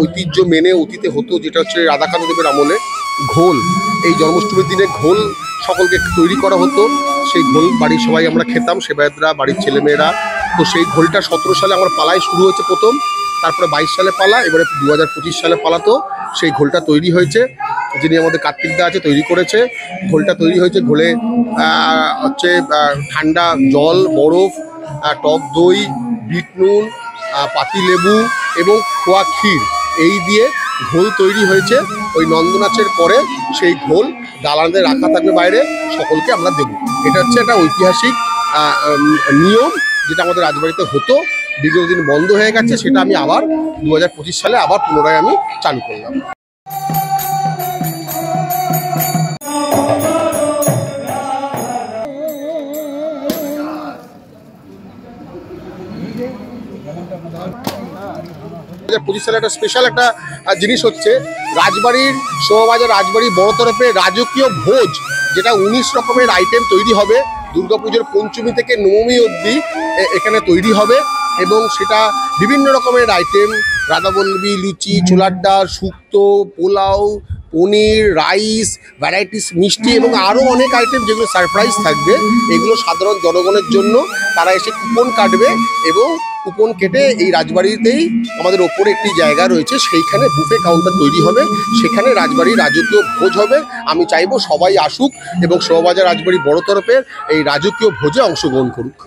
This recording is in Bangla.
ঐতিহ্য মেনে অতীতে হতো, যেটা হচ্ছে রাধাকান্ত দেবের আমলে ঘোল। এই জন্মাষ্টমীর দিনে ঘোল সকলকে তৈরি করা হতো। সেই ঘোল বাড়ির সবাই আমরা খেতাম, সেবায়তরা, বাড়ির ছেলেমেয়েরা। তো সেই ঘোলটা 17 সালে আমার পালায় শুরু হয়েছে প্রথম, তারপরে 22 সালে পালা, এবারে 2025 সালে পালাতো সেই ঘোলটা তৈরি হয়েছে। যিনি আমাদের কার্তিকদা আছে তৈরি করেছে। ঘোলটা তৈরি হয়েছে, ঘোলে হচ্ছে ঠান্ডা জল, বরফ, টক দই, বিট নুন, পাতিলেবু এবং খোয়া ক্ষীর, এই দিয়ে ঘোল তৈরি হয়েছে। ওই নন্দনাচের পরে সেই ঘোল দালানে রাখা থাকবে বাইরে, সকলকে আমরা দেব। এটা হচ্ছে একটা ঐতিহাসিক নিয়ম, যেটা আমাদের রাজবাড়িতে হতো, বিগত দিন বন্ধ হয়ে গেছে। সেটা আমি আবার 2025 সালে আবার পুনরায় আমি চালু করলাম। সালে একটা স্পেশাল একটা জিনিস হচ্ছে রাজবাড়ির শোভাবাজার রাজবাড়ি বড় তরফে রাজকীয় ভোজ, যেটা 19 রকমের আইটেম তৈরি হবে। দুর্গাপুজোর পঞ্চমী থেকে নবমী অবধি এখানে তৈরি হবে এবং সেটা বিভিন্ন রকমের আইটেম, রাধাবল্লভী, লুচি, ছোলার ডাল, শুক্তো, পোলাও, পনির, রাইস, ভ্যারাইটিস মিষ্টি এবং আরও অনেক আইটেম যেগুলো সারপ্রাইজ থাকবে। এগুলো সাধারণ জনগণের জন্য, তারা এসে কুপন কাটবে এবং কুপন কেটে এই রাজবাড়িতেই আমাদের ওপরে একটি জায়গা রয়েছে, সেইখানে বুফে কাউন্টার তৈরি হবে, সেখানে রাজবাড়ির রাজকীয় ভোজ হবে। আমি চাইবো সবাই আসুক এবং শোভাবাজার রাজবাড়ি বড় তরফের এই রাজকীয় ভোজে অংশগ্রহণ করুক।